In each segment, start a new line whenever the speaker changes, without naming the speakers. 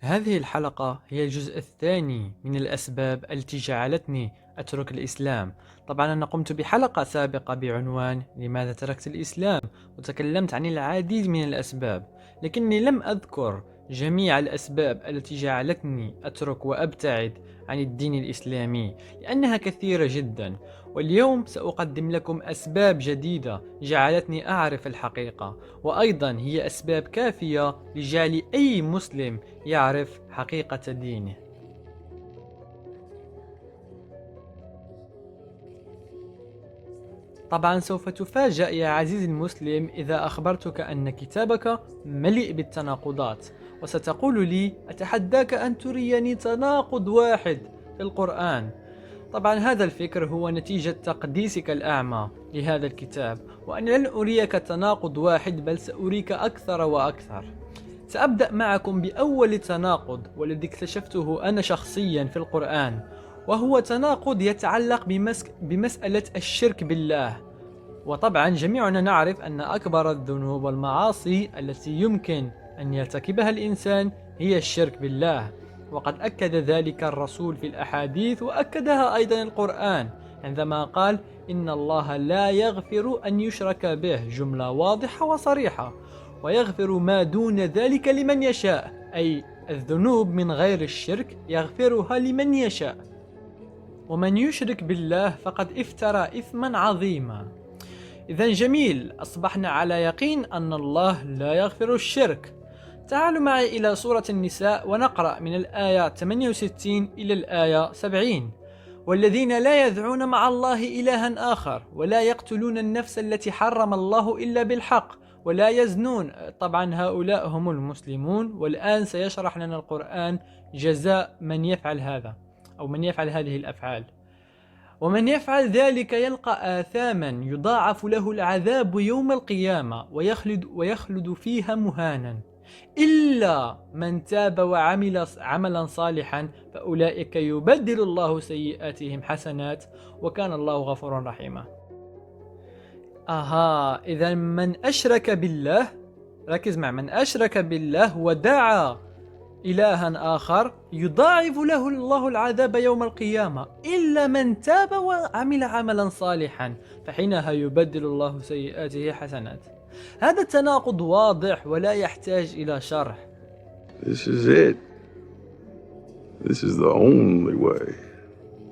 هذه الحلقة هي الجزء الثاني من الأسباب التي جعلتني أترك الإسلام. طبعا أنا قمت بحلقة سابقة بعنوان لماذا تركت الإسلام، وتكلمت عن العديد من الأسباب، لكني لم أذكر جميع الأسباب التي جعلتني أترك وأبتعد عن الدين الإسلامي، لأنها كثيرة جدا. واليوم سأقدم لكم أسباب جديدة جعلتني أعرف الحقيقة، وأيضا هي أسباب كافية لجعل أي مسلم يعرف حقيقة دينه. طبعا سوف تفاجأ يا عزيزي المسلم إذا أخبرتك أن كتابك مليء بالتناقضات، وستقول لي أتحداك أن تريني تناقض واحد في القرآن. طبعا هذا الفكر هو نتيجة تقديسك الأعمى لهذا الكتاب، وأنا لن أريك تناقض واحد بل سأريك أكثر وأكثر. سأبدأ معكم بأول تناقض والذي اكتشفته أنا شخصيا في القرآن، وهو تناقض يتعلق بمسألة الشرك بالله. وطبعا جميعنا نعرف أن أكبر الذنوب والمعاصي التي يمكن أن يرتكبها الإنسان هي الشرك بالله، وقد أكد ذلك الرسول في الأحاديث، وأكدها أيضا القرآن عندما قال إن الله لا يغفر أن يشرك به، جملة واضحة وصريحة، ويغفر ما دون ذلك لمن يشاء، أي الذنوب من غير الشرك يغفرها لمن يشاء. ومن يشرك بالله فقد افترى إثما عظيما. إذا جميل، أصبحنا على يقين أن الله لا يغفر الشرك. تعالوا معي إلى سورة النساء ونقرأ من الآية 68 إلى الآية 70. والذين لا يدعون مع الله إلها آخر ولا يقتلون النفس التي حرم الله إلا بالحق ولا يزنون. طبعا هؤلاء هم المسلمون، والآن سيشرح لنا القرآن جزاء من يفعل هذا أو من يفعل هذه الأفعال. ومن يفعل ذلك يلقى آثاما يضاعف له العذاب يوم القيامة ويخلد فيها مهانا إلا من تاب وعمل عملا صالحا فأولئك يبدل الله سيئاتهم حسنات وكان الله غفورا رحيما. إذا من أشرك بالله، ركز مع من أشرك بالله ودعا إلها آخر يضاعف له الله العذاب يوم القيامة إلا من تاب وعمل عملا صالحا فحينها يبدل الله سيئاته حسنات. هذا التناقض واضح ولا يحتاج إلى شرح.
This is it. This is the only way.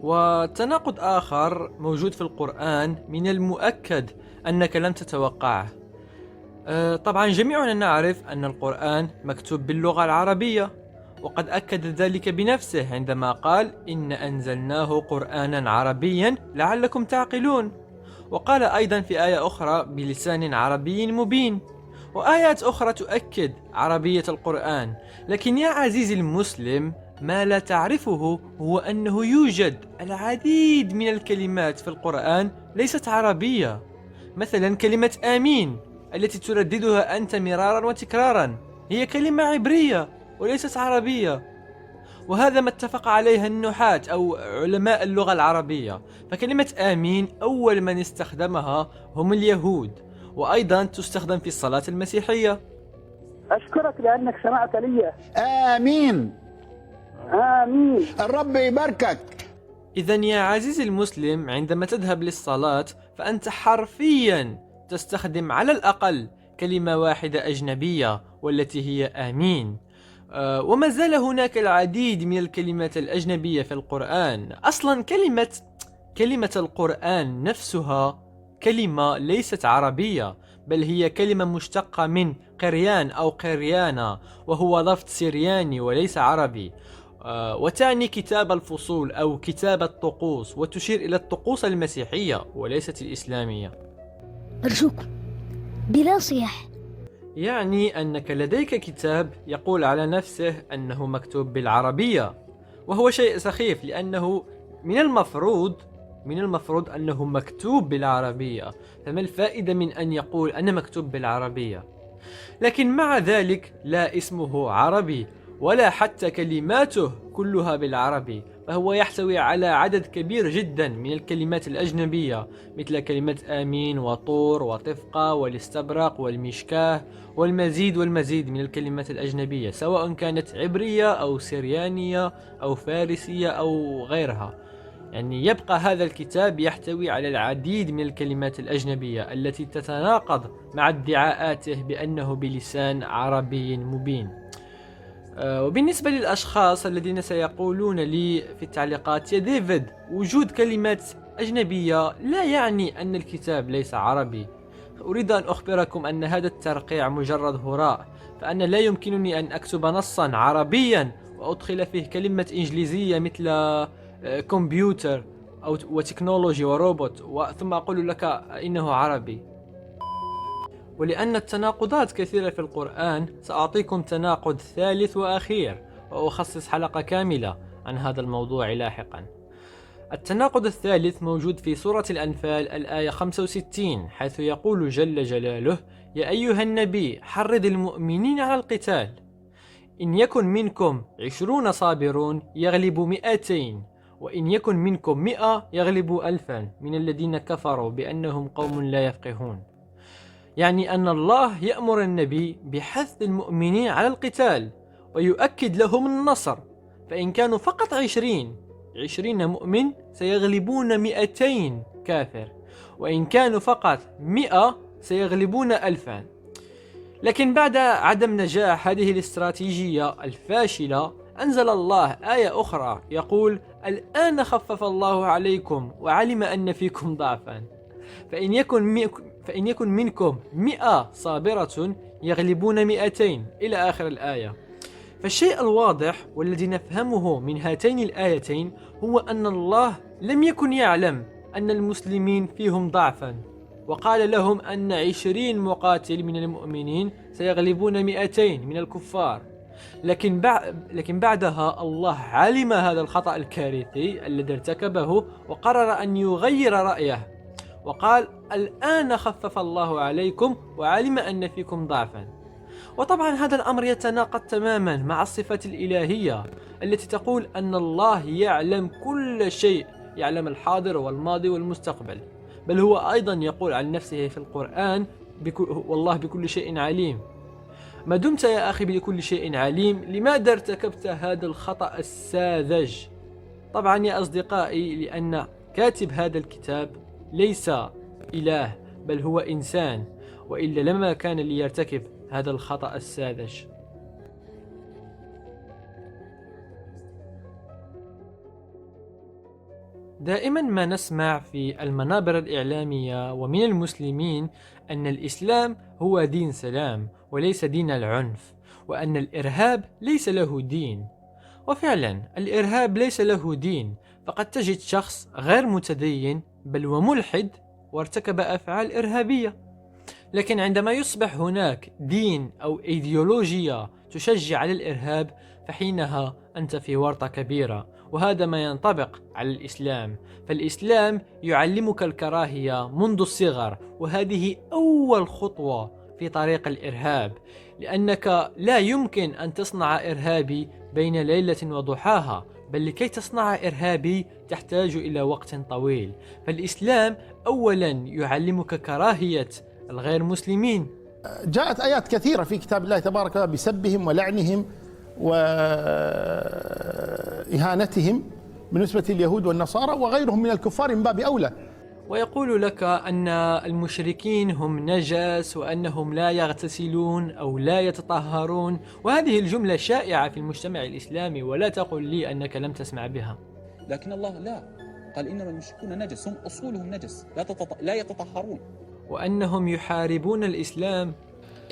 وتناقض آخر موجود في القرآن من المؤكد أنك لم تتوقعه. طبعا جميعنا نعرف أن القرآن مكتوب باللغة العربية، وقد أكد ذلك بنفسه عندما قال إن أنزلناه قرآنا عربيا لعلكم تعقلون، وقال أيضا في آية أخرى بلسان عربي مبين، وآيات أخرى تؤكد عربية القرآن. لكن يا عزيزي المسلم، ما لا تعرفه هو أنه يوجد العديد من الكلمات في القرآن ليست عربية. مثلا كلمة آمين التي ترددها أنت مرارا وتكرارا هي كلمة عبرية وليست عربية، وهذا ما اتفق عليه النحاة أو علماء اللغة العربية. فكلمة آمين أول من استخدمها هم اليهود، وأيضا تستخدم في الصلاة المسيحية.
أشكرك لأنك سمعت لي.
آمين.
آمين.
الرب يباركك.
إذا يا عزيزي المسلم، عندما تذهب للصلاة فأنت حرفيا تستخدم على الأقل كلمة واحدة أجنبية والتي هي آمين. وما زال هناك العديد من الكلمات الأجنبية في القرآن. أصلا كلمة القرآن نفسها كلمة ليست عربية، بل هي كلمة مشتقة من قريان أو قريانة، وهو لفظ سرياني وليس عربي، وتعني كتاب الفصول أو كتاب الطقوس، وتشير إلى الطقوس المسيحية وليست الإسلامية.
أرجوكم بلا صياح.
يعني أنك لديك كتاب يقول على نفسه أنه مكتوب بالعربية، وهو شيء سخيف، لأنه من المفروض أنه مكتوب بالعربية، فما الفائدة من أن يقول أنا مكتوب بالعربية؟ لكن مع ذلك لا، اسمه عربي، ولا حتى كلماته كلها بالعربي، فهو يحتوي على عدد كبير جدا من الكلمات الأجنبية مثل كلمة آمين وطور وطفقة والاستبرق والمشكاه والمزيد من الكلمات الأجنبية، سواء كانت عبرية أو سريانية أو فارسية أو غيرها. يعني يبقى هذا الكتاب يحتوي على العديد من الكلمات الأجنبية التي تتناقض مع ادعاءاته بأنه بلسان عربي مبين. وبالنسبة للأشخاص الذين سيقولون لي في التعليقات: يا ديفيد، وجود كلمات أجنبية لا يعني أن الكتاب ليس عربي، أريد أن أخبركم أن هذا الترقيع مجرد هراء، فأنا لا يمكنني أن أكتب نصا عربيا وأدخل فيه كلمة إنجليزية مثل كمبيوتر أو وتكنولوجي وروبوت ثم أقول لك إنه عربي. ولأن التناقضات كثيرة في القرآن، سأعطيكم تناقض ثالث وأخير، وأخصص حلقة كاملة عن هذا الموضوع لاحقا. التناقض الثالث موجود في سورة الأنفال الآية 65، حيث يقول جل جلاله: يا أيها النبي حرض المؤمنين على القتال، إن يكن منكم 20 صابرون يغلبوا 200، وإن يكن منكم 100 يغلبوا 1000 من الذين كفروا بأنهم قوم لا يفقهون. يعني أن الله يأمر النبي بحث المؤمنين على القتال ويؤكد لهم النصر، فإن كانوا فقط 20 مؤمن سيغلبون 200 كافر، وإن كانوا فقط 100 سيغلبون 1000. لكن بعد عدم نجاح هذه الاستراتيجية الفاشلة، أنزل الله آية أخرى يقول: الآن خفف الله عليكم وعلم أن فيكم ضعفا، فإن يكن منكم 100 صابرة يغلبون 200 إلى آخر الآية. فالشيء الواضح والذي نفهمه من هاتين الآيتين هو أن الله لم يكن يعلم أن المسلمين فيهم ضعفا، وقال لهم أن 20 مقاتل من المؤمنين سيغلبون 200 من الكفار. لكن بعدها الله علم هذا الخطأ الكارثي الذي ارتكبه، وقرر أن يغير رأيه وقال: الآن خفف الله عليكم وعلم أن فيكم ضعفا. وطبعا هذا الأمر يتناقض تماما مع الصفة الإلهية التي تقول أن الله يعلم كل شيء، يعلم الحاضر والماضي والمستقبل، بل هو أيضا يقول عن نفسه في القرآن: والله بكل شيء عليم. ما دمت يا أخي بكل شيء عليم، لماذا ارتكبت هذا الخطأ الساذج؟ طبعا يا أصدقائي، لأن كاتب هذا الكتاب ليس إله، بل هو إنسان، وإلا لما كان ليرتكب هذا الخطأ الساذج. دائما ما نسمع في المنابر الإعلامية ومن المسلمين أن الإسلام هو دين سلام وليس دين العنف، وأن الإرهاب ليس له دين. وفعلا الإرهاب ليس له دين، فقد تجد شخص غير متدين بل وملحد وارتكب أفعال إرهابية، لكن عندما يصبح هناك دين أو إيديولوجيا تشجع على الإرهاب، فحينها أنت في ورطة كبيرة. وهذا ما ينطبق على الإسلام، فالإسلام يعلمك الكراهية منذ الصغر، وهذه أول خطوة في طريق الإرهاب، لأنك لا يمكن أن تصنع إرهابي بين ليلة وضحاها، بل لكي تصنع إرهابي تحتاج إلى وقت طويل. فالإسلام أولا يعلمك كراهية الغير مسلمين.
جاءت آيات كثيرة في كتاب الله تبارك وتعالى بسبهم ولعنهم وإهانتهم بالنسبة لليهود والنصارى وغيرهم من الكفار من باب أولى.
ويقول لك أن المشركين هم نجس وأنهم لا يغتسلون أو لا يتطهرون، وهذه الجملة شائعة في المجتمع الإسلامي، ولا تقل لي أنك لم تسمع بها.
لكن الله لا قال: إنما المشركون نجس، هم أصولهم نجس، لا يتطهرون،
وأنهم يحاربون الإسلام.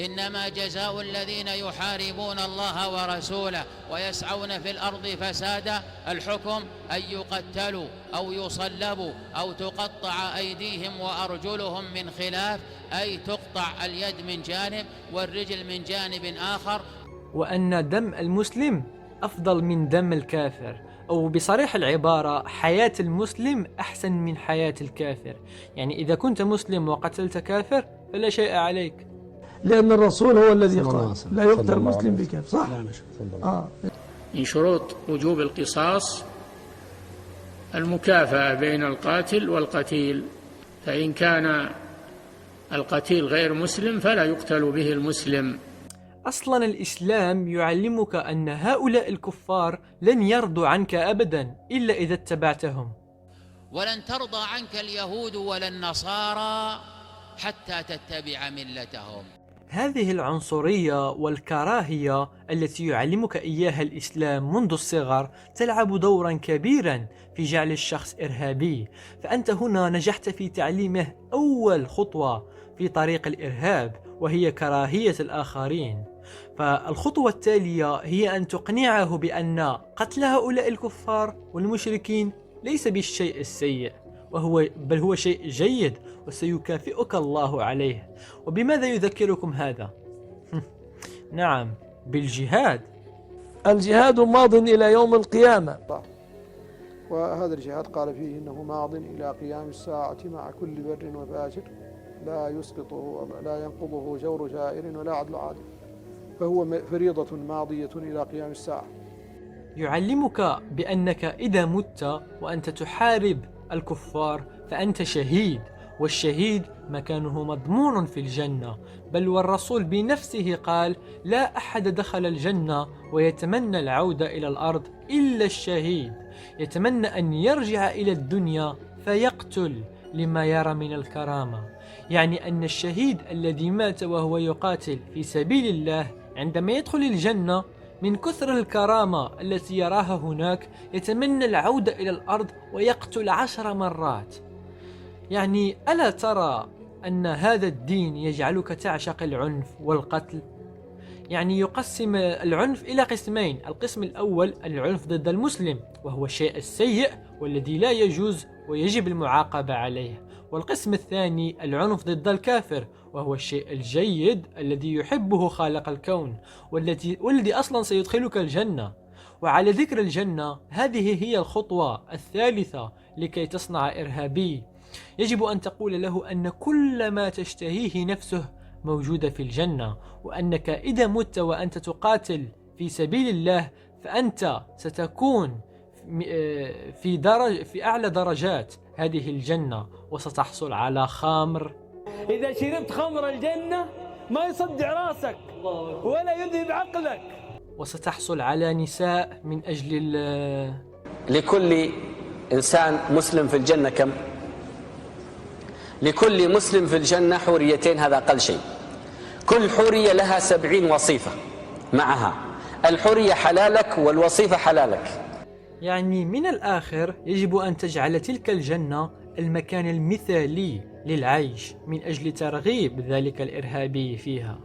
إنما جزاء الذين يحاربون الله ورسوله ويسعون في الأرض فسادا الحكم أن يقتلوا أو يصلبوا أو تقطع أيديهم وأرجلهم من خلاف، أي تقطع اليد من جانب والرجل من جانب آخر.
وأن دم المسلم أفضل من دم الكافر، أو بصريح العبارة حياة المسلم أحسن من حياة الكافر. يعني إذا كنت مسلم وقتلت كافر فلا شيء عليك.
لأن الرسول هو الذي قال لا يقتل مسلم بكاف، صح؟
من شروط وجوب القصاص المكافأة بين القاتل والقتيل، فإن كان القتيل غير مسلم فلا يقتل به المسلم.
أصلا الإسلام يعلمك أن هؤلاء الكفار لن يرضوا عنك أبدا إلا إذا اتبعتهم.
ولن ترضى عنك اليهود ولا النصارى حتى تتبع ملتهم.
هذه العنصرية والكراهية التي يعلمك إياها الإسلام منذ الصغر تلعب دورا كبيرا في جعل الشخص إرهابي، فأنت هنا نجحت في تعليمه أول خطوة في طريق الإرهاب، وهي كراهية الآخرين. فالخطوة التالية هي أن تقنعه بأن قتل هؤلاء الكفار والمشركين ليس بالشيء السيء، بل هو شيء جيد وسيكافئك الله عليه. وبماذا يذكركم هذا؟ نعم، بالجهاد.
الجهاد ماض إلى يوم القيامة،
وهذا الجهاد قال فيه إنه ماض إلى قيام الساعة مع كل بر وفاجر لا يسقطه لا ينقضه جور جائر ولا عدل عادل، فهو فريضة ماضية إلى قيام الساعة.
يعلمك بأنك إذا مت وأنت تحارب الكفار فأنت شهيد، والشهيد مكانه مضمون في الجنة، بل والرسول بنفسه قال: لا أحد دخل الجنة ويتمنى العودة إلى الأرض إلا الشهيد، يتمنى أن يرجع إلى الدنيا فيقتل لما يرى من الكرامة. يعني أن الشهيد الذي مات وهو يقاتل في سبيل الله عندما يدخل الجنة من كثر الكرامة التي يراها هناك يتمنى العودة إلى الأرض ويقتل 10 مرات. يعني ألا ترى أن هذا الدين يجعلك تعشق العنف والقتل؟ يعني يقسم العنف إلى قسمين: القسم الأول العنف ضد المسلم، وهو الشيء السيء والذي لا يجوز ويجب المعاقبة عليه، والقسم الثاني العنف ضد الكافر، وهو الشيء الجيد الذي يحبه خالق الكون والذي أصلا سيدخلك الجنة. وعلى ذكر الجنة، هذه هي الخطوة الثالثة لكي تصنع إرهابي. يجب أن تقول له أن كل ما تشتهيه نفسه موجودة في الجنة، وأنك إذا مت وأنت تقاتل في سبيل الله فأنت ستكون في أعلى درجات هذه الجنة، وستحصل على خمر.
إذا شربت خمر الجنة ما يصدع راسك ولا يذهب عقلك.
وستحصل على نساء من أجل
لكل إنسان مسلم في الجنة كم؟ لكل مسلم في الجنة حوريتين، هذا أقل شيء. كل حورية لها 70 وصيفة معها، الحورية حلالك والوصيفة حلالك.
يعني من الآخر يجب أن تجعل تلك الجنة المكان المثالي للعيش من أجل ترغيب ذلك الإرهابي فيها.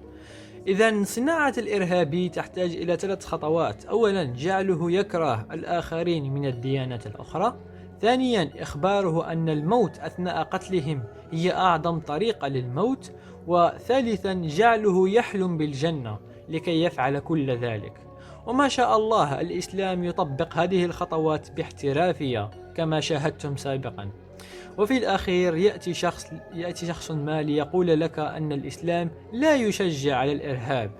إذن صناعة الإرهابي تحتاج إلى 3 خطوات: أولا جعله يكره الآخرين من الديانات الأخرى، ثانيا إخباره أن الموت أثناء قتلهم هي أعظم طريقة للموت، وثالثا جعله يحلم بالجنة لكي يفعل كل ذلك. وما شاء الله الإسلام يطبق هذه الخطوات باحترافية كما شاهدتم سابقا. وفي الأخير يأتي شخص ما ليقول لك أن الإسلام لا يشجع على الإرهاب.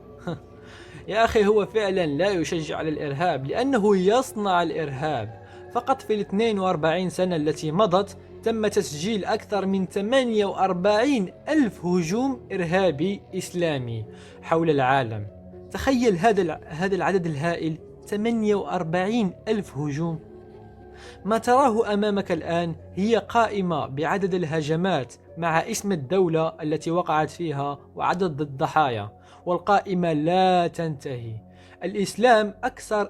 يا أخي، هو فعلا لا يشجع على الإرهاب، لأنه يصنع الإرهاب. فقط في 42 سنة التي مضت تم تسجيل أكثر من 48 ألف هجوم إرهابي إسلامي حول العالم. تخيل هذا العدد الهائل، 48 ألف هجوم. ما تراه أمامك الآن هي قائمة بعدد الهجمات مع اسم الدولة التي وقعت فيها وعدد الضحايا، والقائمة لا تنتهي. الإسلام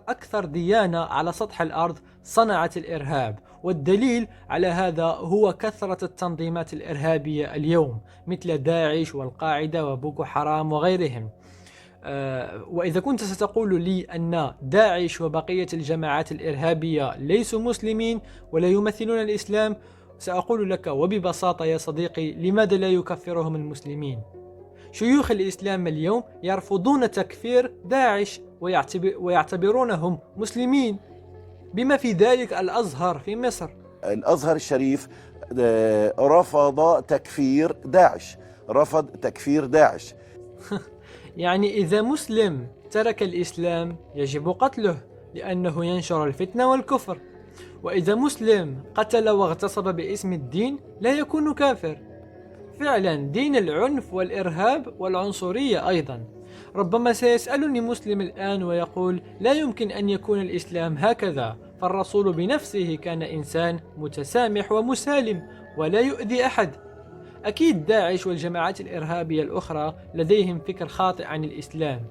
أكثر ديانة على سطح الأرض صنعت الإرهاب، والدليل على هذا هو كثرة التنظيمات الإرهابية اليوم مثل داعش والقاعدة وبوكو حرام وغيرهم. وإذا كنت ستقول لي أن داعش وبقية الجماعات الإرهابية ليسوا مسلمين ولا يمثلون الإسلام، سأقول لك وببساطة يا صديقي: لماذا لا يكفرهم المسلمين؟ شيوخ الإسلام اليوم يرفضون تكفير داعش ويعتبرونهم مسلمين، بما في ذلك الأزهر في مصر.
الأزهر الشريف رفض تكفير داعش، رفض تكفير داعش.
يعني إذا مسلم ترك الإسلام يجب قتله لأنه ينشر الفتنة والكفر، وإذا مسلم قتل واغتصب باسم الدين لا يكون كافر. فعلا دين العنف والإرهاب والعنصرية أيضا. ربما سيسألني مسلم الآن ويقول لا يمكن أن يكون الإسلام هكذا، فالرسول بنفسه كان إنسان متسامح ومسالم ولا يؤذي أحد. أكيد داعش والجماعات الإرهابية الأخرى لديهم فكر خاطئ عن الإسلام.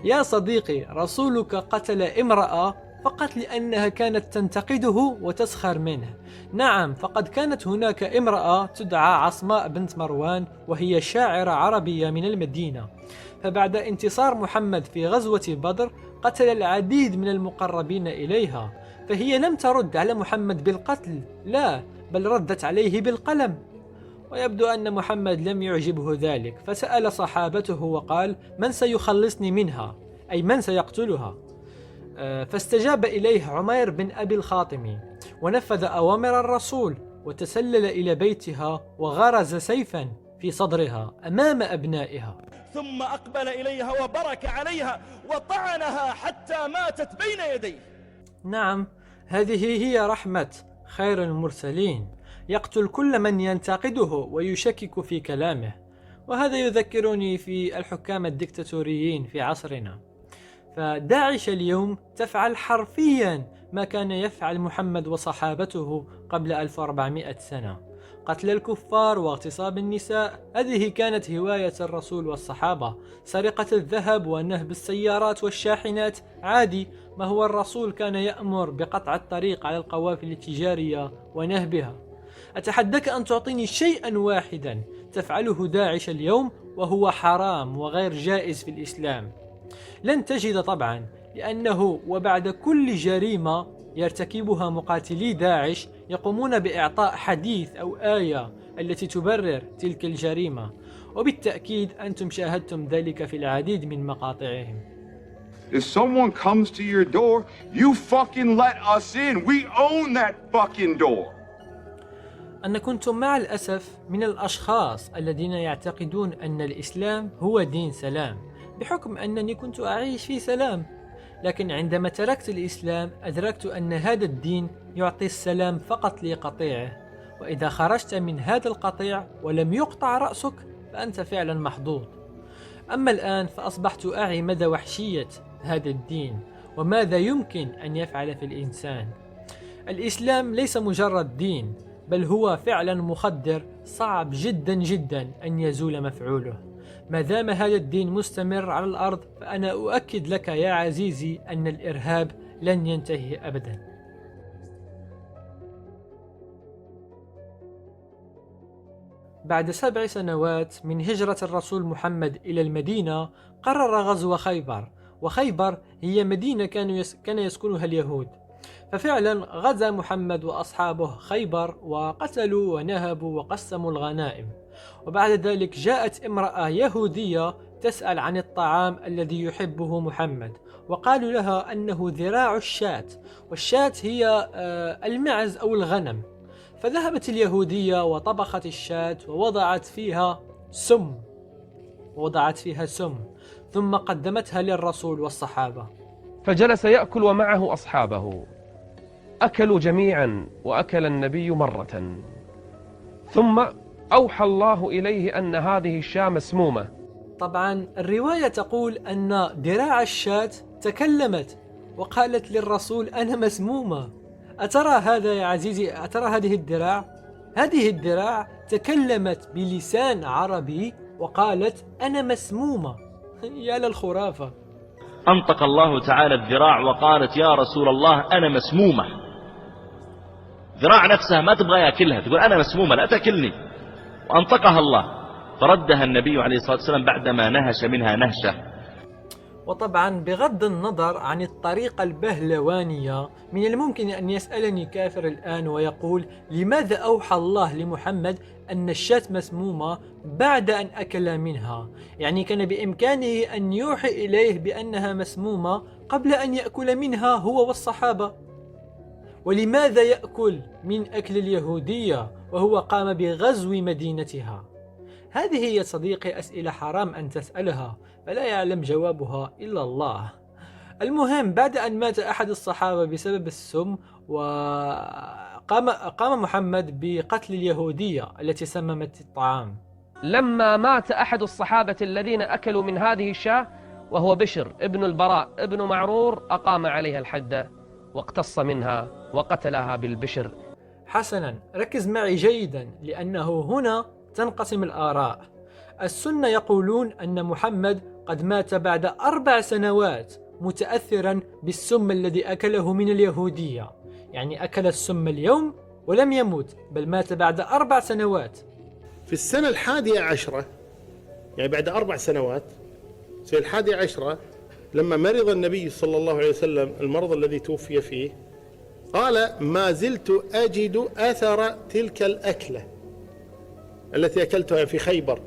يا صديقي، رسولك قتل امرأة فقط لأنها كانت تنتقده وتسخر منه. نعم، فقد كانت هناك امرأة تدعى عصماء بنت مروان، وهي شاعرة عربية من المدينة. فبعد انتصار محمد في غزوة بدر قتل العديد من المقربين إليها، فهي لم ترد على محمد بالقتل، لا، بل ردت عليه بالقلم. ويبدو أن محمد لم يعجبه ذلك، فسأل صحابته وقال: من سيخلصني منها؟ أي من سيقتلها؟ فاستجاب إليه عمير بن أبي الخاطمي ونفذ أوامر الرسول، وتسلل إلى بيتها وغرز سيفا في صدرها أمام أبنائها،
ثم أقبل إليها وبرك عليها وطعنها حتى ماتت بين يديه.
نعم، هذه هي رحمة خير المرسلين، يقتل كل من ينتقده ويشكك في كلامه. وهذا يذكرني في الحكام الدكتاتوريين في عصرنا. فداعش اليوم تفعل حرفيا ما كان يفعل محمد وصحابته قبل 1400 سنة. قتل الكفار واغتصاب النساء، هذه كانت هواية الرسول والصحابة. سرقة الذهب ونهب السيارات والشاحنات عادي، ما هو الرسول كان يأمر بقطع الطريق على القوافل التجارية ونهبها. أتحداك أن تعطيني شيئا واحدا تفعله داعش اليوم وهو حرام وغير جائز في الإسلام. لن تجد طبعا، لأنه وبعد كل جريمة يرتكبها مقاتلي داعش يقومون بإعطاء حديث أو آية التي تبرر تلك الجريمة، وبالتأكيد أنتم شاهدتم ذلك في العديد من مقاطعهم.
If someone comes to your door, you fucking let us in. We own that fucking door.
أنا كنت مع الأسف من الأشخاص الذين يعتقدون أن الإسلام هو دين سلام، بحكم أنني كنت أعيش في سلام. لكن عندما تركت الإسلام أدركت أن هذا الدين يعطي السلام فقط لقطيعه، وإذا خرجت من هذا القطيع ولم يقطع رأسك فأنت فعلا محظوظ. أما الآن فأصبحت أعي مدى وحشية هذا الدين وماذا يمكن أن يفعل في الإنسان. الإسلام ليس مجرد دين، بل هو فعلا مخدر صعب جدا جدا أن يزول مفعوله. ما دام هذا الدين مستمر على الأرض فأنا أؤكد لك يا عزيزي أن الإرهاب لن ينتهي أبدا. بعد 7 سنوات من هجرة الرسول محمد إلى المدينة قرر غزو خيبر، وخيبر هي مدينة كان يسكنها اليهود. ففعلا غزا محمد وأصحابه خيبر وقتلوا ونهبوا وقسموا الغنائم. وبعد ذلك جاءت امرأة يهودية تسأل عن الطعام الذي يحبه محمد، وقالوا لها أنه ذراع الشاة، والشاة هي المعز أو الغنم. فذهبت اليهودية وطبخت الشاة ووضعت فيها سم ثم قدمتها للرسول والصحابة.
فجلس يأكل ومعه أصحابه، أكلوا جميعا وأكل النبي مرة، ثم أوحى الله إليه أن هذه الشاة مسمومة.
طبعا الرواية تقول أن ذراع الشاة تكلمت وقالت للرسول أنا مسمومة. أترى هذا يا عزيزي؟ أترى هذه الذراع؟ هذه الذراع تكلمت بلسان عربي وقالت أنا مسمومة. يا للخرافة.
أنطق الله تعالى الذراع وقالت يا رسول الله أنا مسمومة. ذراع نفسها ما تبغى يأكلها، تقول أنا مسمومة لا تأكلني، وأنطقها الله، فردها النبي عليه الصلاة والسلام بعدما نهش منها نهشة.
وطبعا بغض النظر عن الطريقة البهلوانية، من الممكن أن يسألني كافر الآن ويقول لماذا أوحى الله لمحمد أن الشاة مسمومة بعد أن أكل منها؟ يعني كان بإمكانه أن يوحي إليه بأنها مسمومة قبل أن يأكل منها هو والصحابة. ولماذا يأكل من أكل اليهودية وهو قام بغزو مدينتها؟ هذه هي صديقي أسئلة حرام أن تسألها، فلا يعلم جوابها إلا الله. المهم، بعد أن مات أحد الصحابة بسبب السم، وقام محمد بقتل اليهودية التي سممت الطعام.
لما مات أحد الصحابة الذين أكلوا من هذه الشاة وهو بشر ابن البراء ابن معرور، أقام عليها الحد واقتص منها وقتلها بالبشر.
حسنا، ركز معي جيدا، لأنه هنا تنقسم الآراء. السنة يقولون أن محمد قد مات بعد 4 سنوات متأثرا بالسم الذي أكله من اليهودية، يعني أكل السم اليوم ولم يموت، بل مات بعد 4 سنوات.
في السنة 11، يعني بعد 4 سنوات، في 11 لما مرض النبي صلى الله عليه وسلم المرض الذي توفي فيه، قال: ما زلت أجد أثر تلك الأكلة التي أكلتها في خيبر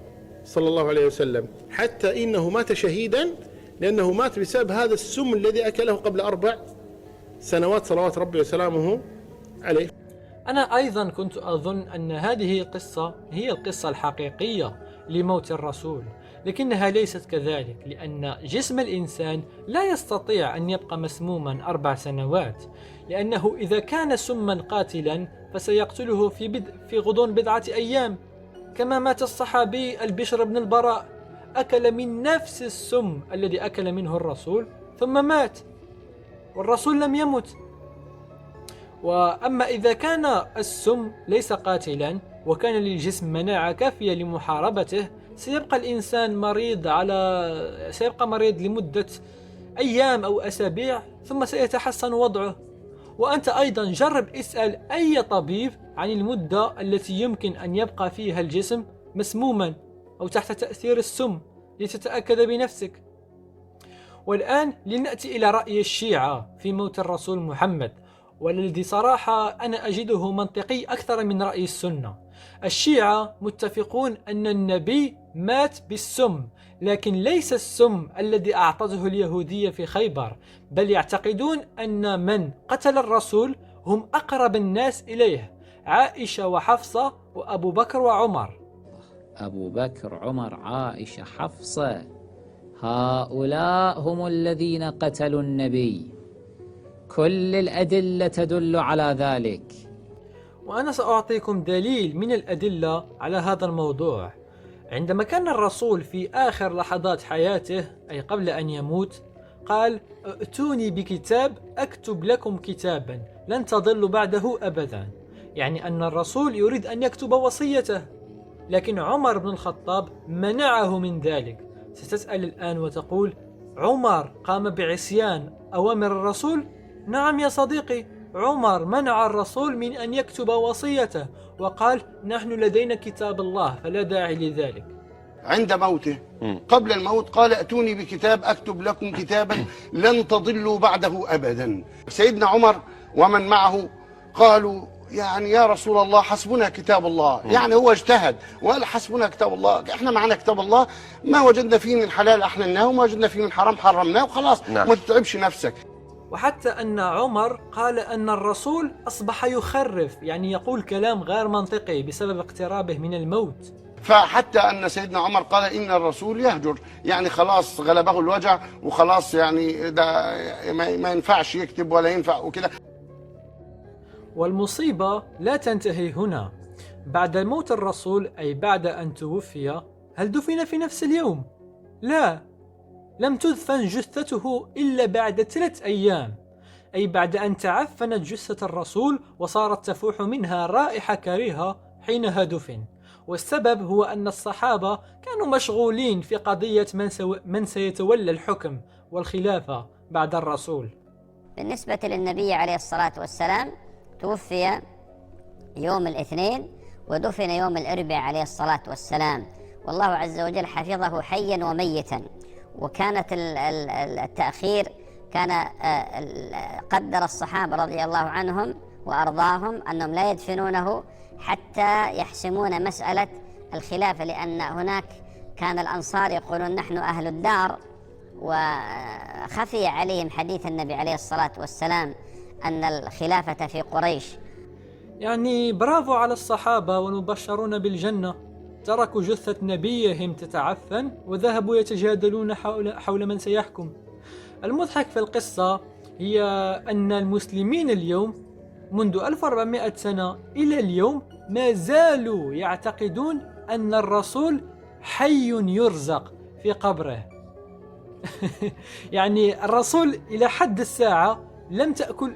صلى الله عليه وسلم، حتى إنه مات شهيدا، لأنه مات بسبب هذا السم الذي أكله قبل 4 سنوات صلوات ربي وسلامه عليه.
أنا أيضا كنت أظن أن هذه القصة هي القصة الحقيقية لموت الرسول، لكنها ليست كذلك، لأن جسم الإنسان لا يستطيع أن يبقى مسموما 4 سنوات، لأنه إذا كان سما قاتلا فسيقتله في غضون 1 أيام، كما مات الصحابي البشر بن البراء، أكل من نفس السم الذي أكل منه الرسول ثم مات، والرسول لم يمت. وأما إذا كان السم ليس قاتلا وكان للجسم مناعة كافية لمحاربته، سيبقى الإنسان سيبقى مريض لمدة أيام أو أسابيع، ثم سيتحسن وضعه. وأنت أيضا جرب اسأل أي طبيب عن المدة التي يمكن أن يبقى فيها الجسم مسموما أو تحت تأثير السم لتتأكد بنفسك. والآن لنأتي إلى رأي الشيعة في موت الرسول محمد، والذي صراحة أنا أجده منطقي أكثر من رأي السنة. الشيعة متفقون أن النبي مات بالسم، لكن ليس السم الذي أعطته اليهودية في خيبر، بل يعتقدون أن من قتل الرسول هم أقرب الناس إليه، عائشة وحفصة وأبو بكر وعمر.
أبو بكر، عمر، عائشة، حفصة، هؤلاء هم الذين قتلوا النبي. كل الأدلة تدل على ذلك،
وأنا سأعطيكم دليل من الأدلة على هذا الموضوع. عندما كان الرسول في آخر لحظات حياته، أي قبل أن يموت، قال: ائتوني بكتاب أكتب لكم كتابا لن تضلوا بعده أبدا، يعني أن الرسول يريد أن يكتب وصيته، لكن عمر بن الخطاب منعه من ذلك. ستسأل الآن وتقول: عمر قام بعصيان أوامر الرسول؟ نعم يا صديقي، عمر منع الرسول من أن يكتب وصيته، وقال: نحن لدينا كتاب الله فلا داعي لذلك.
عند موته قبل الموت قال: ائتوني بكتاب أكتب لكم كتابا لن تضلوا بعده أبدا. سيدنا عمر ومن معه قالوا: يعني يا رسول الله حسبنا كتاب الله. يعني هو اجتهد وقال: حسبنا كتاب الله، احنا معنا كتاب الله، ما وجدنا فيه من حلال أحللناه وما وجدنا فيه من حرام حرمناه وخلاص. ما تتعبش نفسك.
وحتى أن عمر قال أن الرسول أصبح يخرف، يعني يقول كلام غير منطقي بسبب اقترابه من الموت.
فحتى أن سيدنا عمر قال: إن الرسول يهجر، يعني خلاص غلبه الوجع وخلاص، يعني ده ما ينفعش يكتب ولا ينفع وكده.
والمصيبة لا تنتهي هنا. بعد موت الرسول، أي بعد أن توفي، هل دفن في نفس اليوم؟ لا، لم تدفن جثته إلا بعد 3 أيام، أي بعد أن تعفنت جثة الرسول وصارت تفوح منها رائحة كريهة حينها دفن. والسبب هو أن الصحابة كانوا مشغولين في قضية من سيتولى الحكم والخلافة بعد الرسول.
بالنسبة للنبي عليه الصلاة والسلام، توفي يوم الاثنين ودفن يوم الأربعاء عليه الصلاة والسلام، والله عز وجل حفظه حيا وميتا. وكانت التأخير كان قدر الصحابة رضي الله عنهم وأرضاهم أنهم لا يدفنونه حتى يحسمون مسألة الخلافة، لأن هناك كان الأنصار يقولون: نحن أهل الدار، وخفي عليهم حديث النبي عليه الصلاة والسلام أن الخلافة في قريش.
يعني برافو على الصحابة والمبشرون بالجنة. تركوا جثة نبيهم تتعفن وذهبوا يتجادلون حول من سيحكم. المضحك في القصة هي أن المسلمين اليوم منذ 1400 سنة إلى اليوم ما زالوا يعتقدون أن الرسول حي يرزق في قبره. يعني الرسول إلى حد الساعة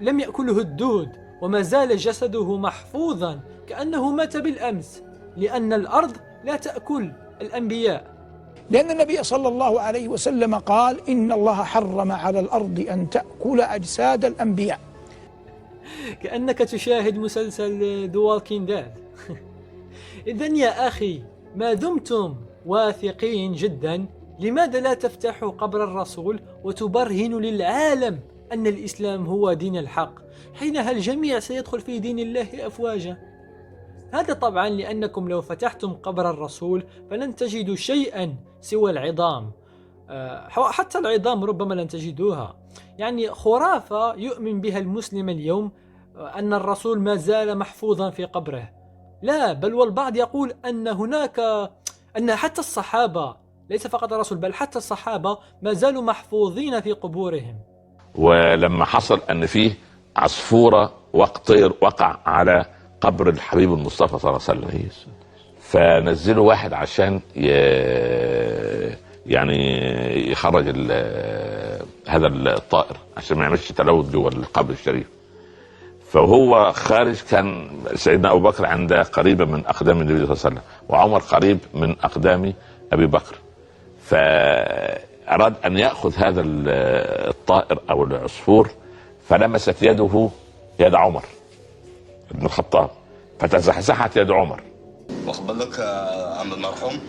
لم يأكله الدود، وما زال جسده محفوظا كأنه مات بالأمس، لأن الأرض لا تأكل الأنبياء.
لأن النبي صلى الله عليه وسلم قال إن الله حرم على الأرض أن تأكل أجساد الأنبياء.
كأنك تشاهد مسلسل The Walking Dead. إذن يا أخي، ما دمتم واثقين جدا، لماذا لا تفتحوا قبر الرسول وتبرهنوا للعالم أن الإسلام هو دين الحق؟ حينها الجميع سيدخل في دين الله أفواجا. هذا طبعا لأنكم لو فتحتم قبر الرسول فلن تجدوا شيئا سوى العظام، حتى العظام ربما لن تجدوها. يعني خرافة يؤمن بها المسلم اليوم أن الرسول ما زال محفوظا في قبره. لا، بل والبعض يقول أن حتى الصحابة، ليس فقط الرسول بل حتى الصحابة، ما زالوا محفوظين في قبورهم.
ولما حصل أن فيه عصفورة وطير وقع على قبر الحبيب المصطفى صلى الله عليه وسلم، فنزلوا واحد عشان يعني يخرج هذا الطائر عشان ما يعملش تلوث جوه القبر الشريف. فهو خارج كان سيدنا أبو بكر عند قريبا من أقدام النبي صلى الله عليه وسلم، وعمر قريب من أقدام أبي بكر، فأراد أن يأخذ هذا الطائر أو العصفور، فلمست يده يد عمر ابن الخطاب، فتزحزحت يد عمر.
واخد بالك عم المرحوم؟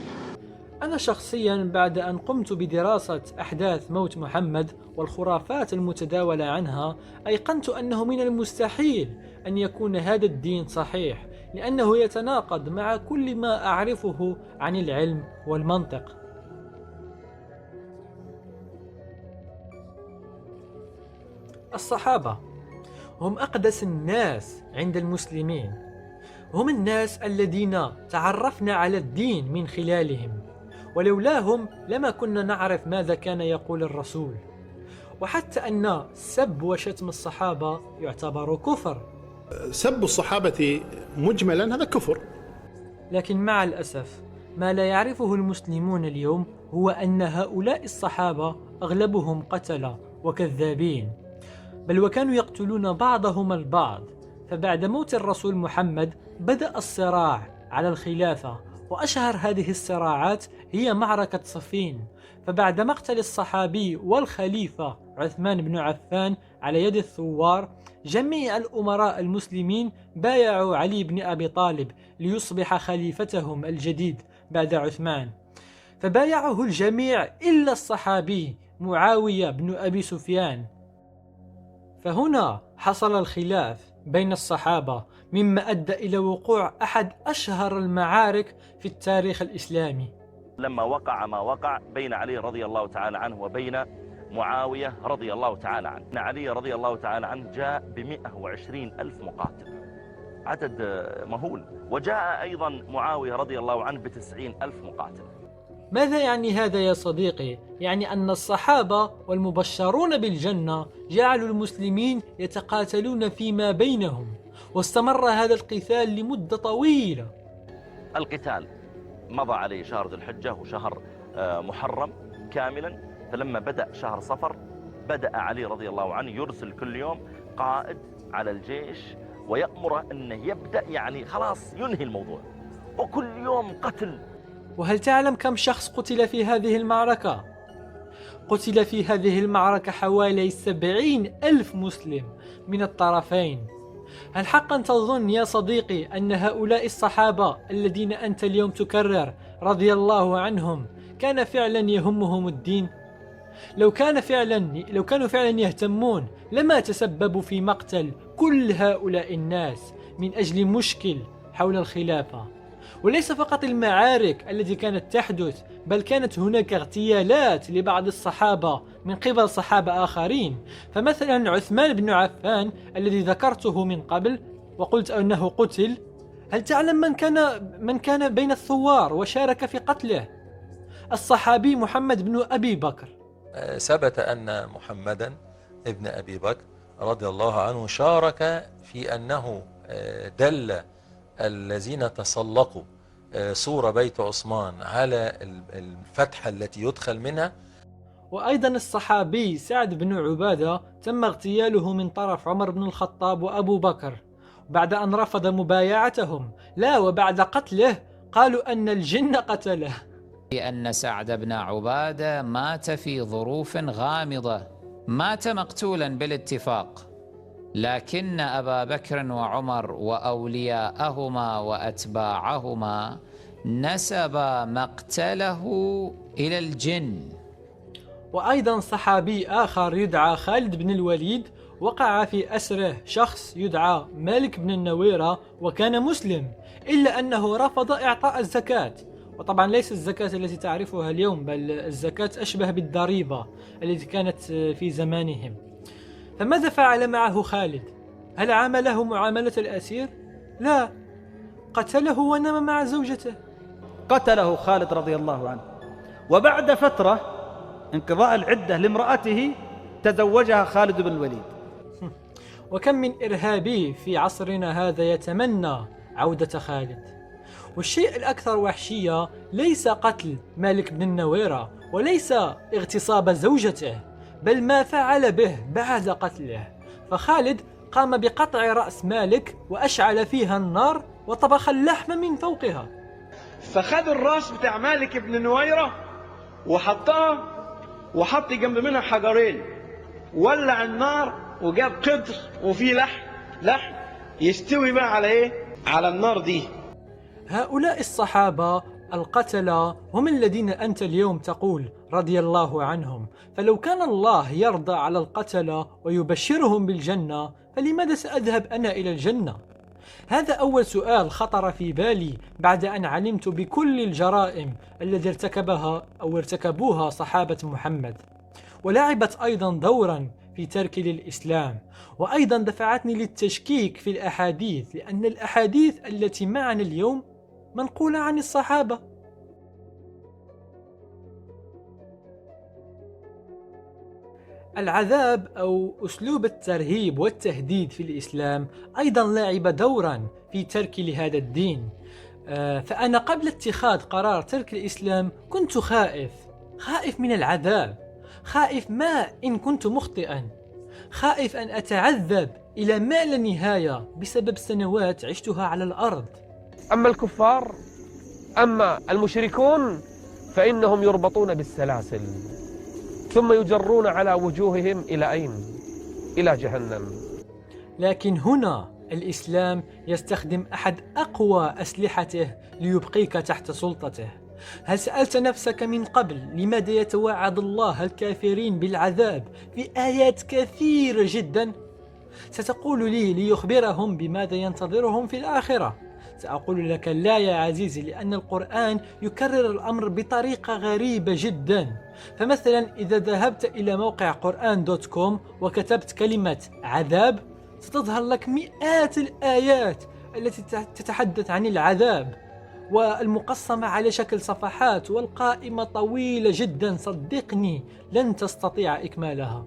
أنا شخصيا بعد أن قمت بدراسة أحداث موت محمد والخرافات المتداولة عنها، أيقنت أنه من المستحيل أن يكون هذا الدين صحيح، لأنه يتناقض مع كل ما أعرفه عن العلم والمنطق. الصحابة هم أقدس الناس عند المسلمين، هم الناس الذين تعرفنا على الدين من خلالهم، ولولاهم لما كنا نعرف ماذا كان يقول الرسول. وحتى أن سب وشتم الصحابة يعتبر كفر.
سب الصحابة مجملا هذا كفر.
لكن مع الأسف ما لا يعرفه المسلمون اليوم هو أن هؤلاء الصحابة أغلبهم قتلة وكذابين، بل وكانوا يقتلون بعضهم البعض. فبعد موت الرسول محمد بدأ الصراع على الخلافة، وأشهر هذه الصراعات هي معركة صفين. فبعد مقتل الصحابي والخليفة عثمان بن عفان على يد الثوار، جميع الأمراء المسلمين بايعوا علي بن أبي طالب ليصبح خليفتهم الجديد بعد عثمان، فبايعه الجميع إلا الصحابي معاوية بن أبي سفيان. فهنا حصل الخلاف بين الصحابة، مما أدى إلى وقوع أحد أشهر المعارك في التاريخ الإسلامي.
لما وقع ما وقع بين علي رضي الله تعالى عنه وبين معاوية رضي الله تعالى عنه، علي رضي الله تعالى عنه جاء ب120 ألف مقاتل، عدد مهول، وجاء أيضا معاوية رضي الله عنه ب90 ألف مقاتل.
ماذا يعني هذا يا صديقي؟ يعني أن الصحابة والمبشرون بالجنة جعلوا المسلمين يتقاتلون فيما بينهم، واستمر هذا القتال لمدة طويلة.
القتال مضى عليه شهر ذو الحجة وشهر محرم كاملا، فلما بدأ شهر صفر بدأ علي رضي الله عنه يرسل كل يوم قائد على الجيش ويأمره أنه يبدأ يعني خلاص ينهي الموضوع، وكل يوم قتل.
وهل تعلم كم شخص قتل في هذه المعركة؟ قتل في هذه المعركة حوالي 70 ألف مسلم من الطرفين. هل حقا تظن يا صديقي أن هؤلاء الصحابة الذين أنت اليوم تكرر رضي الله عنهم كان فعلا يهمهم الدين؟ لو كانوا فعلا يهتمون لما تسببوا في مقتل كل هؤلاء الناس من أجل مشكل حول الخلافة. وليس فقط المعارك التي كانت تحدث، بل كانت هناك اغتيالات لبعض الصحابة من قبل صحابة آخرين. فمثلا عثمان بن عفان الذي ذكرته من قبل وقلت أنه قتل، هل تعلم من كان بين الثوار وشارك في قتله؟ الصحابي محمد بن أبي بكر.
ثبت أن محمدا ابن أبي بكر رضي الله عنه شارك في أنه دل الذين تسلقوا سور بيت عثمان على الفتحة التي يدخل منها.
وأيضا الصحابي سعد بن عبادة تم اغتياله من طرف عمر بن الخطاب وأبو بكر بعد أن رفض مبايعتهم، لا وبعد قتله قالوا أن الجن قتله.
لأن سعد بن عبادة مات في ظروف غامضة، مات مقتولا بالاتفاق، لكن أبا بكر وعمر وأولياءهما وأتباعهما نسب مقتله إلى الجن.
وأيضا صحابي آخر يدعى خالد بن الوليد وقع في أسره شخص يدعى مالك بن النويرة وكان مسلم، إلا أنه رفض إعطاء الزكاة. وطبعا ليس الزكاة التي تعرفها اليوم، بل الزكاة أشبه بالضريبة التي كانت في زمانهم. فماذا فعل معه خالد؟ هل عامله معاملة الأسير؟ لا، قتله ونام مع زوجته.
قتله خالد رضي الله عنه، وبعد فترة انقضاء العدة لامرأته تزوجها خالد بن الوليد.
وكم من إرهابي في عصرنا هذا يتمنى عودة خالد. والشيء الأكثر وحشية ليس قتل مالك بن النويرة وليس اغتصاب زوجته، بل ما فعل به بعد قتله. فخالد قام بقطع رأس مالك وأشعل فيها النار وطبخ اللحم من فوقها.
فخد الراس بتاع مالك بن النويرة وحطها، وحط جنب منها حجرين، ولع النار وجاب قدر وفيه لحم يستوي بقى على ايه؟ على النار دي.
هؤلاء الصحابة القتلة هم الذين أنت اليوم تقول رضي الله عنهم. فلو كان الله يرضى على القتلة ويبشرهم بالجنة، فلماذا سأذهب أنا إلى الجنة؟ هذا أول سؤال خطر في بالي بعد أن علمت بكل الجرائم التي ارتكبوها صحابة محمد، ولعبت أيضا دورا في ترك للإسلام، وأيضا دفعتني للتشكيك في الأحاديث، لأن الأحاديث التي معنا اليوم منقولة عن الصحابة. العذاب أو أسلوب الترهيب والتهديد في الإسلام أيضا لعب دورا في تركي لهذا الدين. فأنا قبل اتخاذ قرار ترك الإسلام كنت خائف من العذاب، خائف ما إن كنت مخطئا، خائف أن أتعذب إلى ما لا نهاية بسبب سنوات عشتها على الأرض.
أما الكفار، أما المشركون، فإنهم يربطون بالسلاسل ثم يجرون على وجوههم إلى أين؟ إلى جهنم.
لكن هنا الإسلام يستخدم أحد أقوى أسلحته ليبقيك تحت سلطته. هل سألت نفسك من قبل لماذا يتوعد الله الكافرين بالعذاب في آيات كثيرة جدا؟ ستقول لي ليخبرهم بماذا ينتظرهم في الآخرة. سأقول لك لا يا عزيزي، لأن القرآن يكرر الأمر بطريقة غريبة جدا. فمثلا إذا ذهبت إلى موقع قرآن.com وكتبت كلمة عذاب، ستظهر لك مئات الآيات التي تتحدث عن العذاب، والمقسمة على شكل صفحات، والقائمة طويلة جدا، صدقني لن تستطيع إكمالها.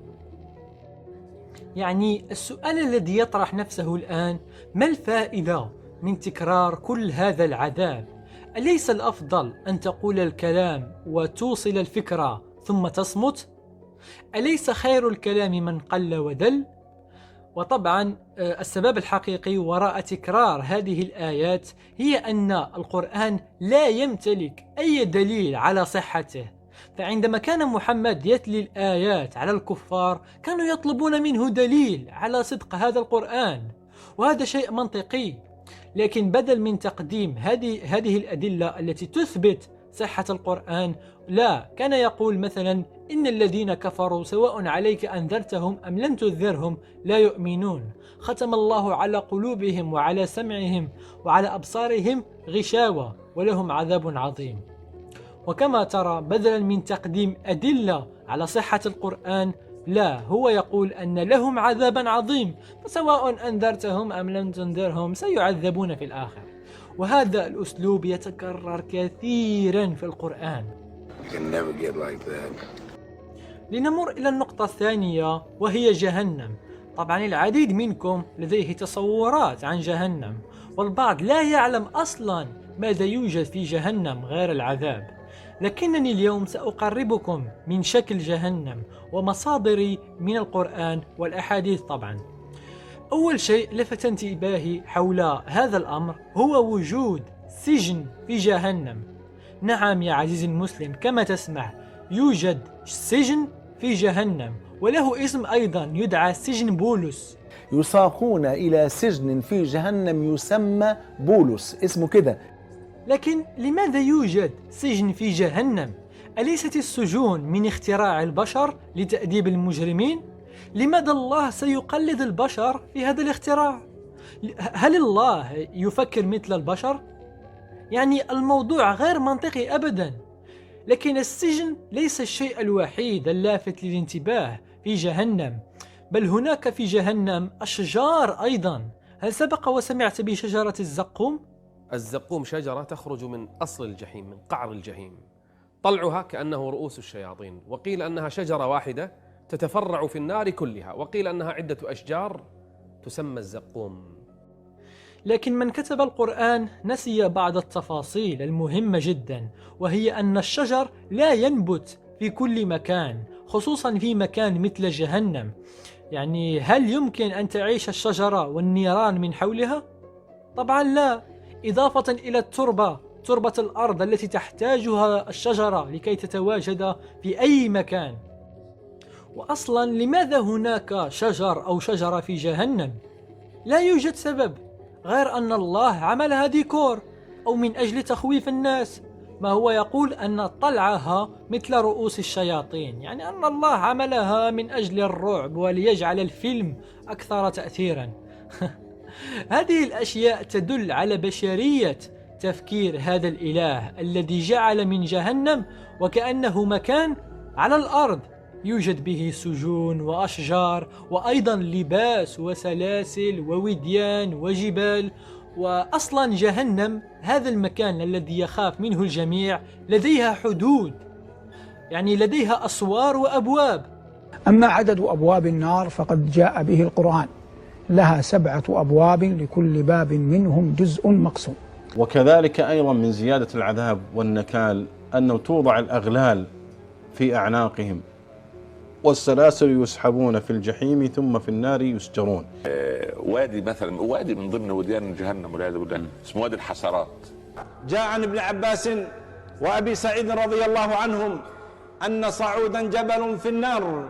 يعني السؤال الذي يطرح نفسه الآن: ما الفائدة من تكرار كل هذا العذاب؟ أليس الأفضل أن تقول الكلام وتوصل الفكرة ثم تصمت؟ أليس خير الكلام من قل ودل؟ وطبعا السبب الحقيقي وراء تكرار هذه الآيات هي أن القرآن لا يمتلك أي دليل على صحته. فعندما كان محمد يتلي الآيات على الكفار كانوا يطلبون منه دليل على صدق هذا القرآن، وهذا شيء منطقي. لكن بدل من تقديم هذه الأدلة التي تثبت صحة القرآن، لا، كان يقول مثلا: إن الذين كفروا سواء عليك أنذرتهم أم لم تنذرهم لا يؤمنون، ختم الله على قلوبهم وعلى سمعهم وعلى أبصارهم غشاوة ولهم عذاب عظيم. وكما ترى بدلا من تقديم أدلة على صحة القرآن، لا، هو يقول أن لهم عذابا عظيم، فسواء أنذرتهم أم لم تنذرهم سيعذبون في الآخر. وهذا الأسلوب يتكرر كثيرا في القرآن. لنمر إلى النقطة الثانية وهي جهنم. طبعا العديد منكم لديه تصورات عن جهنم، والبعض لا يعلم أصلا ماذا يوجد في جهنم غير العذاب، لكنني اليوم سأقربكم من شكل جهنم ومصادري من القرآن والأحاديث. طبعا أول شيء لفت انتباهي حول هذا الأمر هو وجود سجن في جهنم. نعم يا عزيزي المسلم، كما تسمع يوجد سجن في جهنم، وله اسم أيضا يدعى سجن بولس.
يساقون إلى سجن في جهنم يسمى بولس، اسمه كده.
لكن لماذا يوجد سجن في جهنم؟ أليست السجون من اختراع البشر لتأديب المجرمين؟ لماذا الله سيقلد البشر في هذا الاختراع؟ هل الله يفكر مثل البشر؟ يعني الموضوع غير منطقي أبدا. لكن السجن ليس الشيء الوحيد اللافت للانتباه في جهنم، بل هناك في جهنم أشجار أيضا. هل سبق وسمعت بشجرة الزقوم؟
الزقوم شجرة تخرج من أصل الجحيم، من قعر الجحيم، طلعها كأنه رؤوس الشياطين، وقيل أنها شجرة واحدة تتفرع في النار كلها، وقيل أنها عدة أشجار تسمى الزقوم.
لكن من كتب القرآن نسي بعض التفاصيل المهمة جدا، وهي أن الشجر لا ينبت في كل مكان، خصوصا في مكان مثل جهنم. يعني هل يمكن أن تعيش الشجرة والنيران من حولها؟ طبعا لا. إضافة إلى تربة الأرض التي تحتاجها الشجرة لكي تتواجد في أي مكان. وأصلا لماذا هناك شجر أو شجرة في جهنم؟ لا يوجد سبب غير أن الله عملها ديكور أو من أجل تخويف الناس. ما هو يقول أن طلعها مثل رؤوس الشياطين، يعني أن الله عملها من أجل الرعب وليجعل الفيلم أكثر تأثيرا. هذه الأشياء تدل على بشرية تفكير هذا الإله الذي جعل من جهنم وكأنه مكان على الأرض يوجد به سجون وأشجار وأيضا لباس وسلاسل ووديان وجبال. وأصلا جهنم هذا المكان الذي يخاف منه الجميع لديها حدود، يعني لديها أسوار وأبواب.
أما عدد أبواب النار فقد جاء به القرآن، لها 7 أبواب لكل باب منهم جزء مقسوم.
وكذلك أيضا من زيادة العذاب والنكال أنه توضع الأغلال في أعناقهم والسلاسل يسحبون في الجحيم ثم في النار يسجرون.
وادي مثلا، وادي من ضمن وديان جهنم والعياذ بالله اسمه وادي الحسرات.
جاء عن ابن عباس وأبي سعيد رضي الله عنهم أن صعودا جبل في النار.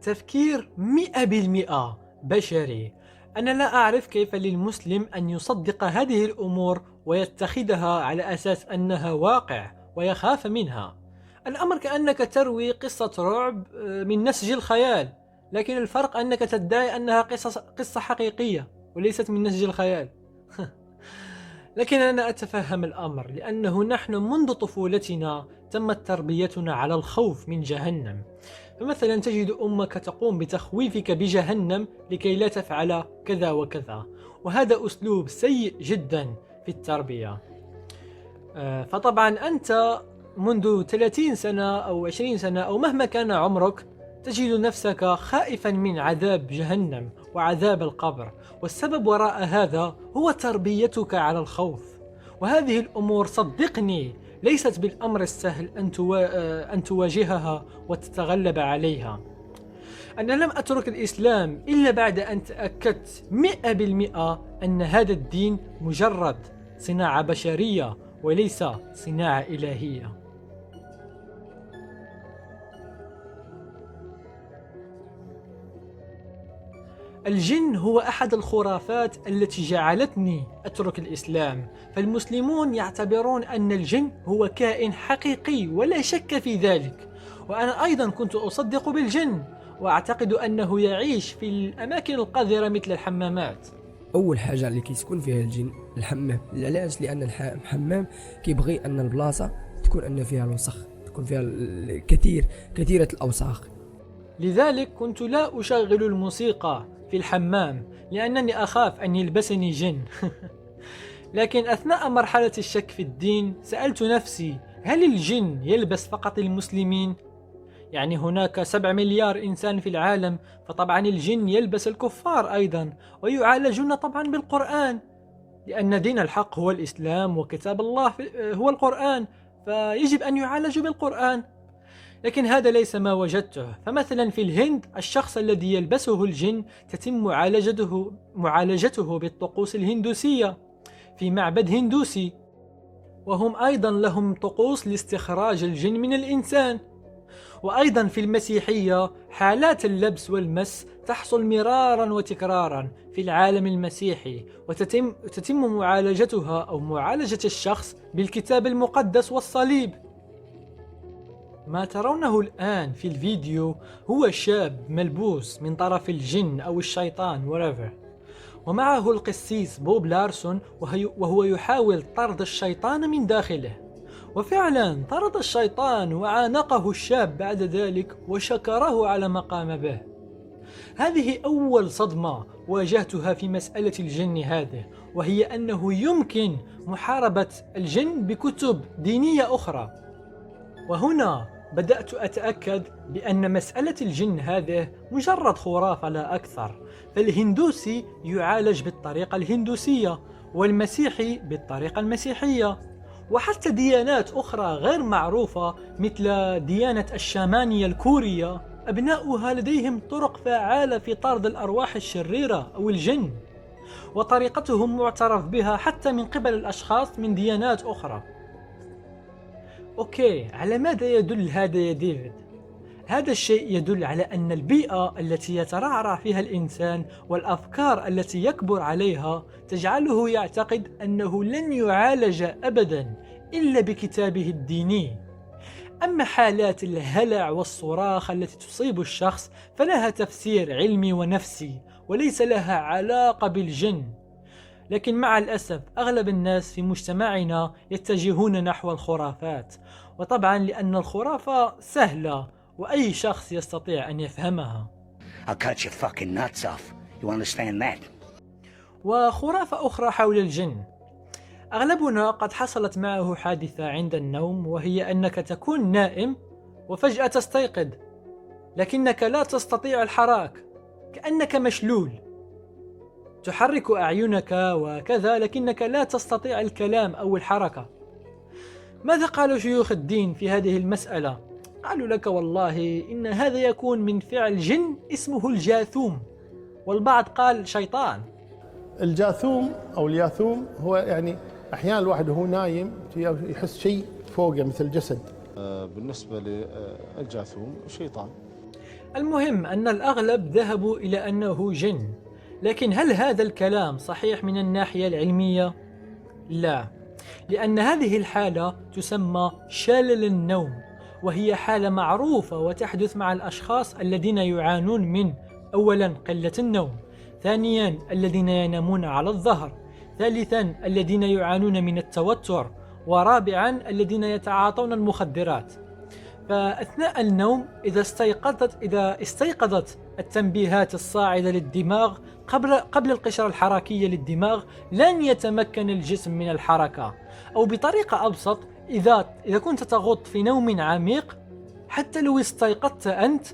تفكير 100% بشري. أنا لا أعرف كيف للمسلم أن يصدق هذه الأمور ويتخذها على أساس أنها واقع ويخاف منها. الأمر كأنك تروي قصة رعب من نسج الخيال، لكن الفرق أنك تدعي أنها قصة حقيقية وليست من نسج الخيال. لكن أنا أتفهم الأمر، لأنه نحن منذ طفولتنا تمت تربيتنا على الخوف من جهنم. فمثلا تجد أمك تقوم بتخويفك بجهنم لكي لا تفعل كذا وكذا، وهذا أسلوب سيء جدا في التربية. فطبعا أنت منذ 30 سنة أو 20 سنة أو مهما كان عمرك تجد نفسك خائفا من عذاب جهنم وعذاب القبر، والسبب وراء هذا هو تربيتك على الخوف. وهذه الأمور صدقني ليست بالأمر السهل أن تواجهها وتتغلب عليها. أنا لم أترك الإسلام إلا بعد أن تأكدت 100% أن هذا الدين مجرد صناعة بشرية وليس صناعة إلهية. الجن هو أحد الخرافات التي جعلتني أترك الإسلام، فالمسلمون يعتبرون أن الجن هو كائن حقيقي ولا شك في ذلك، وأنا أيضا كنت أصدق بالجن وأعتقد أنه يعيش في الأماكن القذرة مثل الحمامات.
أول حاجة اللي كيسكن فيها الجن الحمام. علاش؟ لأن الحمام كيبغي أن البلاصة تكون أن فيها الوسخ، تكون فيها كثيرة الأوساخ.
لذلك كنت لا أشغل الموسيقى في الحمام لأنني أخاف أن يلبسني جن. لكن أثناء مرحلة الشك في الدين سألت نفسي: هل الجن يلبس فقط المسلمين؟ يعني هناك 7 مليار إنسان في العالم، فطبعا الجن يلبس الكفار أيضا، ويعالجون طبعا بالقرآن، لأن دين الحق هو الإسلام وكتاب الله هو القرآن، فيجب أن يعالجوا بالقرآن. لكن هذا ليس ما وجدته. فمثلا في الهند الشخص الذي يلبسه الجن تتم معالجته بالطقوس الهندوسية في معبد هندوسي، وهم أيضا لهم طقوس لاستخراج الجن من الإنسان. وأيضا في المسيحية حالات اللبس والمس تحصل مرارا وتكرارا في العالم المسيحي، وتتم معالجتها أو معالجة الشخص بالكتاب المقدس والصليب. ما ترونه الآن في الفيديو هو شاب ملبوس من طرف الجن أو الشيطان whatever، ومعه القسيس بوب لارسون وهو يحاول طرد الشيطان من داخله. وفعلا طرد الشيطان وعانقه الشاب بعد ذلك وشكره على ما قام به. هذه أول صدمة واجهتها في مسألة الجن هذه، وهي أنه يمكن محاربة الجن بكتب دينية أخرى. وهنا بدأت أتأكد بأن مسألة الجن هذه مجرد خرافة لا أكثر. فالهندوسي يعالج بالطريقة الهندوسية، والمسيحي بالطريقة المسيحية، وحتى ديانات أخرى غير معروفة مثل ديانة الشامانية الكورية أبناؤها لديهم طرق فعالة في طرد الأرواح الشريرة أو الجن، وطريقتهم معترف بها حتى من قبل الأشخاص من ديانات أخرى. أوكي، على ماذا يدل هذا يا ديفيد؟ هذا الشيء يدل على أن البيئة التي يترعرع فيها الإنسان والأفكار التي يكبر عليها تجعله يعتقد أنه لن يعالج أبدا إلا بكتابه الديني. أما حالات الهلع والصراخ التي تصيب الشخص فلها تفسير علمي ونفسي وليس لها علاقة بالجن. لكن مع الأسف أغلب الناس في مجتمعنا يتجهون نحو الخرافات، وطبعا لأن الخرافة سهلة وأي شخص يستطيع أن يفهمها.
I'll cut your fucking nuts off. You understand that?
وخرافة أخرى حول الجن. أغلبنا قد حصلت معه حادثة عند النوم، وهي أنك تكون نائم وفجأة تستيقظ لكنك لا تستطيع الحراك، كأنك مشلول، تحرك أعينك وكذا لكنك لا تستطيع الكلام أو الحركة. ماذا قال شيوخ الدين في هذه المسألة؟ قالوا لك والله إن هذا يكون من فعل جن اسمه الجاثوم، والبعض قال شيطان.
الجاثوم أو الياثوم هو يعني أحيانا الواحد وهو نايم يحس شيء فوقه مثل جسد.
بالنسبة للجاثوم شيطان.
المهم أن الأغلب ذهبوا إلى أنه جن، لكن هل هذا الكلام صحيح من الناحية العلمية؟ لا، لأن هذه الحالة تسمى شلل النوم، وهي حالة معروفة وتحدث مع الأشخاص الذين يعانون من أولا قلة النوم، ثانيا الذين ينامون على الظهر، ثالثا الذين يعانون من التوتر، ورابعا الذين يتعاطون المخدرات. فأثناء النوم إذا استيقظت التنبيهات الصاعدة للدماغ قبل القشرة الحركية للدماغ لن يتمكن الجسم من الحركة، أو بطريقة أبسط إذا كنت تغط في نوم عميق حتى لو استيقظت أنت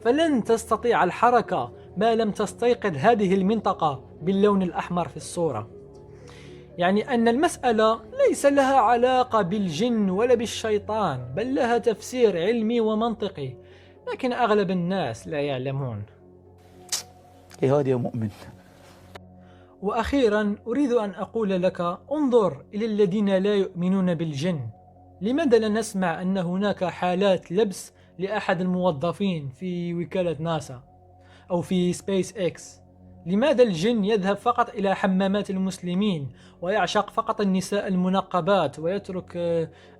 فلن تستطيع الحركة ما لم تستيقظ هذه المنطقة باللون الأحمر في الصورة. يعني أن المسألة ليس لها علاقة بالجن ولا بالشيطان، بل لها تفسير علمي ومنطقي، لكن أغلب الناس لا يعلمون.
إيه هذا يا مؤمن؟
وأخيرا أريد أن أقول لك انظر إلى الذين لا يؤمنون بالجن. لماذا لا نسمع أن هناك حالات لبس لأحد الموظفين في وكالة ناسا أو في سبيس إكس؟ لماذا الجن يذهب فقط إلى حمامات المسلمين ويعشق فقط النساء المنقبات ويترك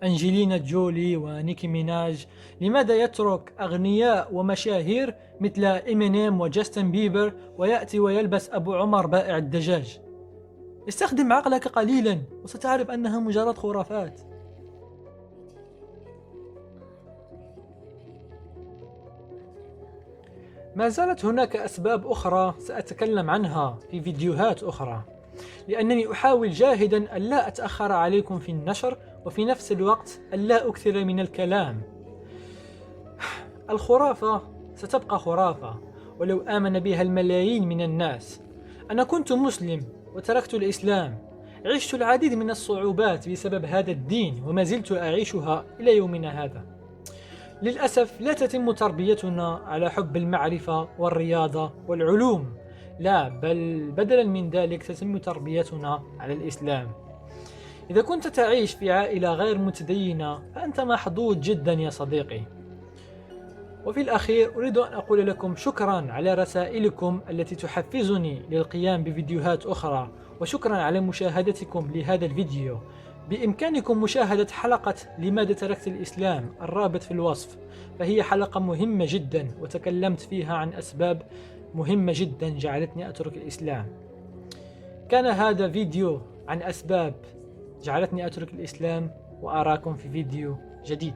أنجلينا جولي ونيكي ميناج؟ لماذا يترك أغنياء ومشاهير مثل إمينيم وجاستن بيبر ويأتي ويلبس أبو عمر بائع الدجاج؟ استخدم عقلك قليلا وستعرف أنها مجرد خرافات. ما زالت هناك أسباب أخرى سأتكلم عنها في فيديوهات أخرى، لأنني أحاول جاهدا ألا أتأخر عليكم في النشر، وفي نفس الوقت ألا أكثر من الكلام. الخرافة ستبقى خرافة ولو آمن بها الملايين من الناس. أنا كنت مسلم وتركت الإسلام، عشت العديد من الصعوبات بسبب هذا الدين وما زلت أعيشها إلى يومنا هذا. للأسف لا تتم تربيتنا على حب المعرفة والرياضة والعلوم، لا، بل بدلا من ذلك تتم تربيتنا على الإسلام. إذا كنت تعيش في عائلة غير متدينة فأنت محظوظ جدا يا صديقي. وفي الأخير أريد أن أقول لكم شكرا على رسائلكم التي تحفزني للقيام بفيديوهات أخرى، وشكرا على مشاهدتكم لهذا الفيديو. بإمكانكم مشاهدة حلقة لماذا تركت الإسلام، الرابط في الوصف، فهي حلقة مهمة جدا وتكلمت فيها عن أسباب مهمة جدا جعلتني أترك الإسلام. كان هذا فيديو عن أسباب جعلتني أترك الإسلام، وأراكم في فيديو جديد.